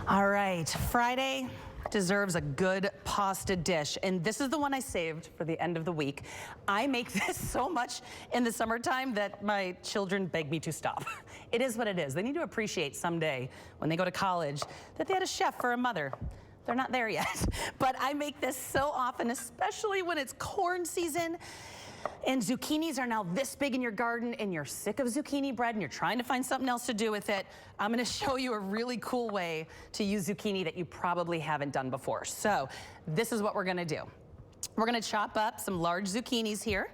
All right, Friday deserves a good pasta dish, and this is the one I saved for the end of the week. I make this so much in the summertime that my children beg me to stop. It is what it is. They need to appreciate someday when they go to college that they had a chef for a mother. They're not there yet, but I make this so often, especially when it's corn season. And zucchinis are now this big in your garden and you're sick of zucchini bread and you're trying to find something else to do with it. I'm gonna show you a really cool way to use zucchini that you probably haven't done before. So this is what we're gonna do. We're gonna chop up some large zucchinis here.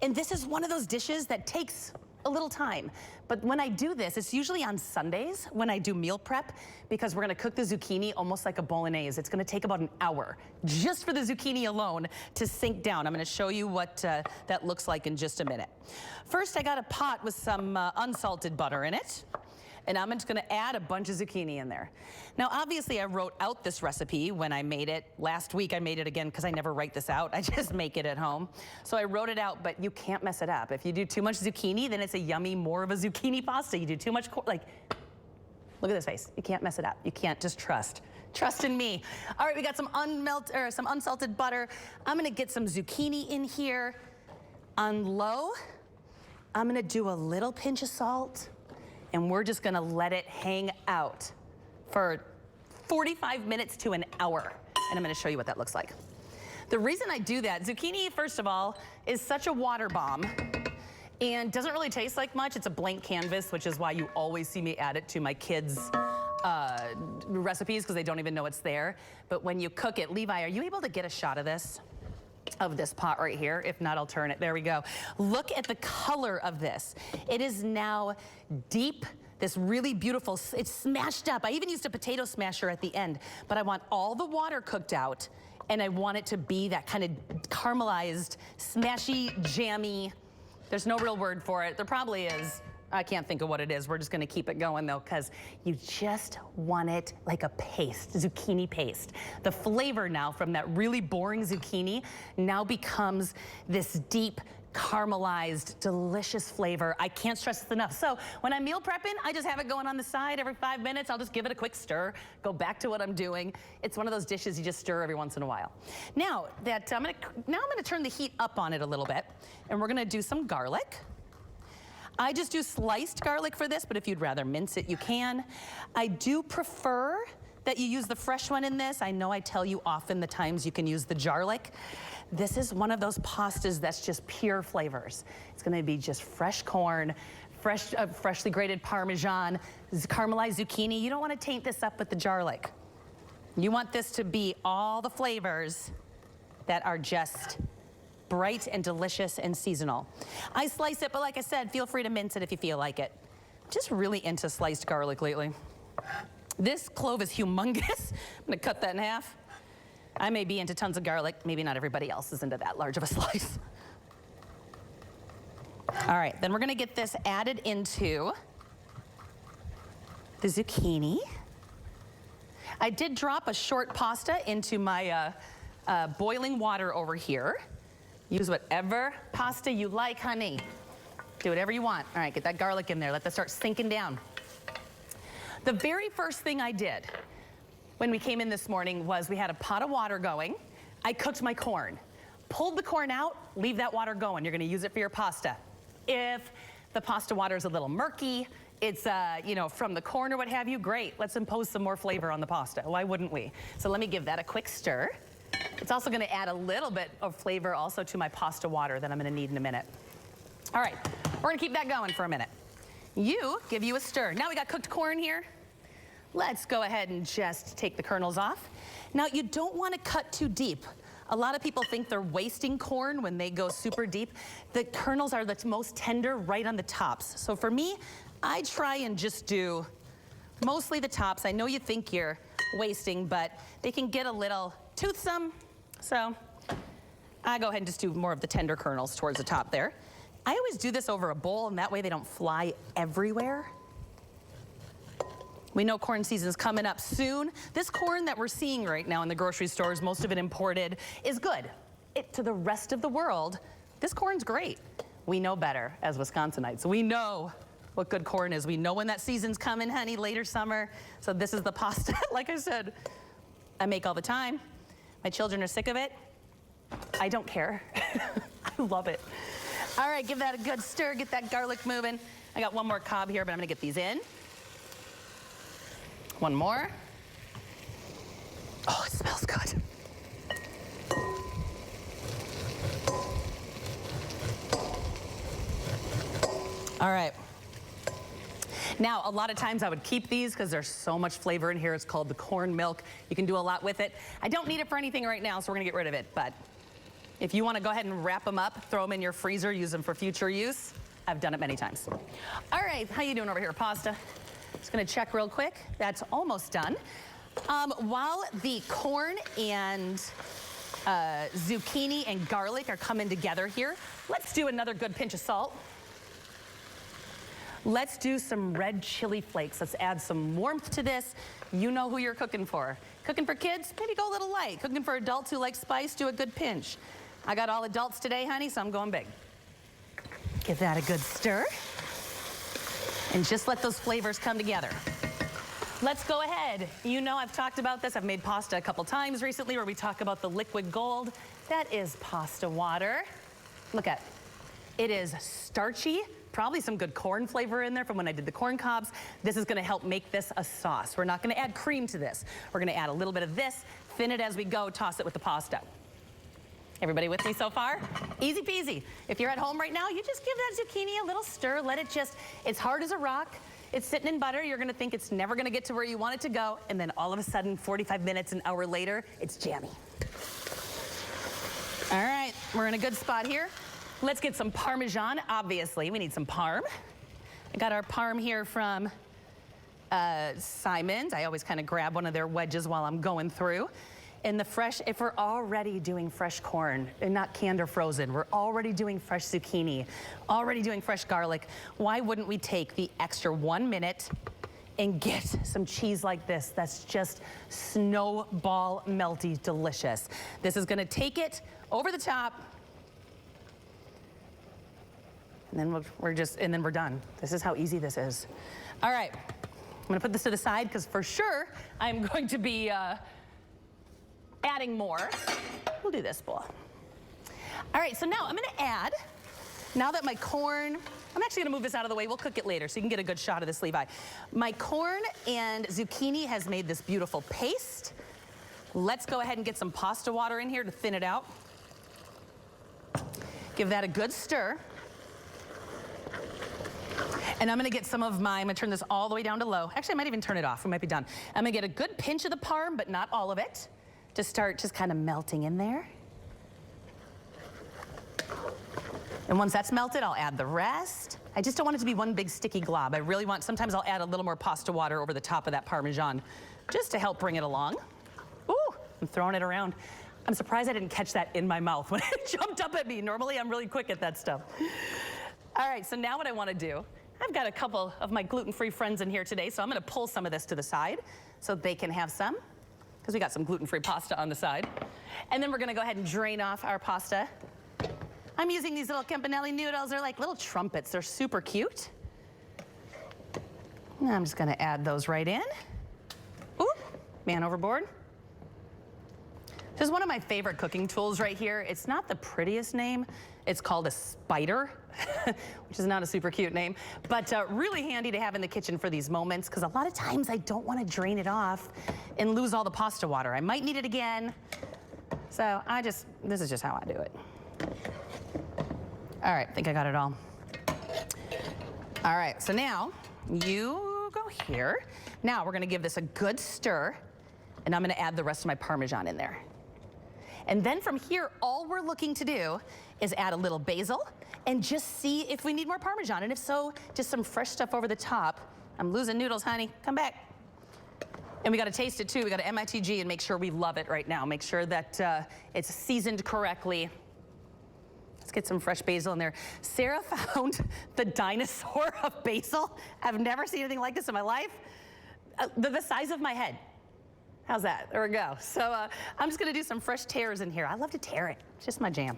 And this is one of those dishes that takes a little time. But when I do this, it's usually on Sundays when I do meal prep, because we're gonna cook the zucchini almost like a bolognese. It's gonna take about an hour just for the zucchini alone to sink down. I'm gonna show you what that looks like in just a minute. First, I got a pot with some unsalted butter in it. And I'm just gonna add a bunch of zucchini in there. Now, obviously, I wrote out this recipe when I made it. Last week, I made it again because I never write this out. I just make it at home. So I wrote it out, but you can't mess it up. If you do too much zucchini, then it's a yummy, more of a zucchini pasta. You do too much, like, look at this face. You can't mess it up. You can't, just trust. Trust in me. All right, we got some unsalted butter. I'm gonna get some zucchini in here on low. I'm gonna do a little pinch of salt. And we're just gonna let it hang out for 45 minutes to an hour. And I'm gonna show you what that looks like. The reason I do that, zucchini, first of all, is such a water bomb and doesn't really taste like much. It's a blank canvas, which is why you always see me add it to my kids' recipes, because they don't even know it's there. But when you cook it, Levi, are you able to get a shot of this? Of this pot right here. If not, I'll turn it. There we go. Look at the color of this. It is now deep, this really beautiful, it's smashed up. I even used a potato smasher at the end, but I want all the water cooked out, and I want it to be that kind of caramelized, smashy, jammy. There's no real word for it. There probably is. I can't think of what it is. We're just gonna keep it going though, because you just want it like a paste, zucchini paste. The flavor now from that really boring zucchini now becomes this deep, caramelized, delicious flavor. I can't stress this enough. So when I'm meal prepping, I just have it going on the side every 5 minutes. I'll just give it a quick stir, go back to what I'm doing. It's one of those dishes you just stir every once in a while. Now I'm gonna turn the heat up on it a little bit, and we're gonna do some garlic. I just do sliced garlic for this, but if you'd rather mince it, you can. I do prefer that you use the fresh one in this. I know I tell you often the times you can use the garlic. This is one of those pastas that's just pure flavors. It's gonna be just fresh corn, freshly grated Parmesan, caramelized zucchini. You don't wanna taint this up with the garlic. You want this to be all the flavors that are just bright and delicious and seasonal. I slice it, but like I said, feel free to mince it if you feel like it. Just really into sliced garlic lately. This clove is humongous. I'm gonna cut that in half. I may be into tons of garlic. Maybe not everybody else is into that large of a slice. All right, then we're gonna get this added into the zucchini. I did drop a short pasta into my boiling water over here. Use whatever pasta you like, honey. Do whatever you want. All right, get that garlic in there. Let that start sinking down. The very first thing I did when we came in this morning was we had a pot of water going. I cooked my corn. Pulled the corn out, leave that water going. You're gonna use it for your pasta. If the pasta water is a little murky, it's from the corn or what have you, great. Let's impose some more flavor on the pasta. Why wouldn't we? So let me give that a quick stir. It's also gonna add a little bit of flavor also to my pasta water that I'm gonna need in a minute. All right, we're gonna keep that going for a minute. Give you a stir. Now we got cooked corn here. Let's go ahead and just take the kernels off. Now you don't wanna cut too deep. A lot of people think they're wasting corn when they go super deep. The kernels are the most tender right on the tops. So for me, I try and just do mostly the tops. I know you think you're wasting, but they can get a little toothsome. So I go ahead and just do more of the tender kernels towards the top there. I always do this over a bowl, and that way they don't fly everywhere. We know corn season's coming up soon. This corn that we're seeing right now in the grocery stores, most of it imported, is good. To the rest of the world, this corn's great. We know better as Wisconsinites. We know what good corn is. We know when that season's coming, honey, later summer. So this is the pasta, like I said, I make all the time. My children are sick of it. I don't care. I love it. All right, give that a good stir, get that garlic moving. I got one more cob here, but I'm gonna get these in. One more. Oh, it smells good. All right. Now, a lot of times I would keep these because there's so much flavor in here. It's called the corn milk. You can do a lot with it. I don't need it for anything right now, so we're gonna get rid of it. But if you wanna go ahead and wrap them up, throw them in your freezer, use them for future use, I've done it many times. All right, how you doing over here, pasta? Just gonna check real quick. That's almost done. While the corn and zucchini and garlic are coming together here, let's do another good pinch of salt. Let's do some red chili flakes. Let's add some warmth to this. You know who you're cooking for. Cooking for kids, maybe go a little light. Cooking for adults who like spice, do a good pinch. I got all adults today, honey, so I'm going big. Give that a good stir. And just let those flavors come together. Let's go ahead. You know I've talked about this. I've made pasta a couple times recently where we talk about the liquid gold. That is pasta water. Look at it. It is starchy. Probably some good corn flavor in there from when I did the corn cobs. This is gonna help make this a sauce. We're not gonna add cream to this. We're gonna add a little bit of this, thin it as we go, toss it with the pasta. Everybody with me so far? Easy peasy. If you're at home right now, you just give that zucchini a little stir, let it just, it's hard as a rock. It's sitting in butter. You're gonna think it's never gonna get to where you want it to go. And then all of a sudden, 45 minutes, an hour later, it's jammy. All right, we're in a good spot here. Let's get some Parmesan, obviously. We need some parm. I got our parm here from Simon's. I always kind of grab one of their wedges while I'm going through. And the fresh, if we're already doing fresh corn, and not canned or frozen, we're already doing fresh zucchini, already doing fresh garlic, why wouldn't we take the extra 1 minute and get some cheese like this that's just snowball melty delicious. This is gonna take it over the top, and then we're done. This is how easy this is. All right, I'm gonna put this to the side because for sure I'm going to be adding more. We'll do this bowl. All right, so now I'm gonna add, now that my corn, I'm actually gonna move this out of the way. We'll cook it later so you can get a good shot of this, Levi. My corn and zucchini has made this beautiful paste. Let's go ahead and get some pasta water in here to thin it out. Give that a good stir. And I'm gonna get some of I'm gonna turn this all the way down to low. Actually, I might even turn it off, we might be done. I'm gonna get a good pinch of the parm, but not all of it, to start just kind of melting in there. And once that's melted, I'll add the rest. I just don't want it to be one big sticky glob. I really want, sometimes I'll add a little more pasta water over the top of that Parmesan, just to help bring it along. Ooh, I'm throwing it around. I'm surprised I didn't catch that in my mouth when it jumped up at me. Normally, I'm really quick at that stuff. All right, so now what I wanna do, I've got a couple of my gluten-free friends in here today, so I'm gonna pull some of this to the side so they can have some, because we got some gluten-free pasta on the side. And then we're gonna go ahead and drain off our pasta. I'm using these little campanelli noodles. They're like little trumpets. They're super cute. And I'm just gonna add those right in. Ooh, man overboard. This is one of my favorite cooking tools right here. It's not the prettiest name. It's called a spider, which is not a super cute name, but really handy to have in the kitchen for these moments, because a lot of times I don't want to drain it off and lose all the pasta water. I might need it again. So this is just how I do it. All right, I think I got it all. All right, so now you go here. Now we're gonna give this a good stir, and I'm gonna add the rest of my Parmesan in there. And then from here, all we're looking to do is add a little basil and just see if we need more Parmesan. And if so, just some fresh stuff over the top. I'm losing noodles, honey. Come back. And we got to taste it too. We got to MITG and make sure we love it right now. Make sure that it's seasoned correctly. Let's get some fresh basil in there. Sarah found the dinosaur of basil. I've never seen anything like this in my life. The size of my head. How's that? There we go. So I'm just gonna do some fresh tears in here. I love to tear it. It's just my jam.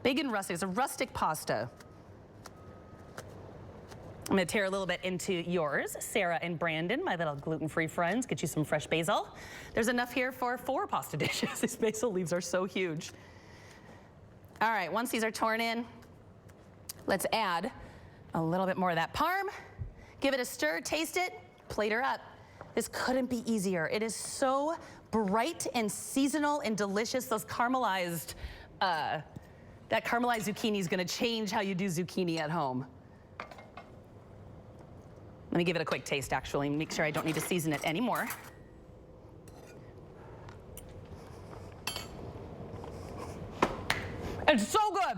Big and rustic. It's a rustic pasta. I'm gonna tear a little bit into yours, Sarah and Brandon, my little gluten-free friends. Get you some fresh basil. There's enough here for 4 pasta dishes. These basil leaves are so huge. All right, once these are torn in, let's add a little bit more of that parm. Give it a stir, taste it, plate her up. This couldn't be easier. It is so bright and seasonal and delicious. Those caramelized, that caramelized zucchini is gonna change how you do zucchini at home. Let me give it a quick taste, actually, make sure I don't need to season it anymore. It's so good.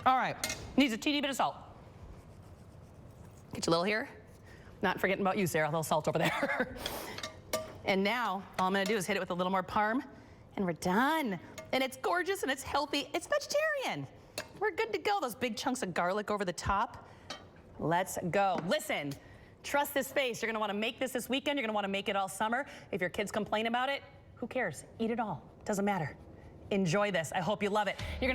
All right, needs a teeny bit of salt. Get you a little here. Not forgetting about you, Sarah, a little salt over there. And now, all I'm gonna do is hit it with a little more parm, and we're done. And it's gorgeous, and it's healthy, it's vegetarian. We're good to go. Those big chunks of garlic over the top. Let's go. Listen. Trust this space. You're gonna wanna make this weekend. You're gonna wanna make it all summer. If your kids complain about it, who cares? Eat it all. Doesn't matter. Enjoy this. I hope you love it. You're gonna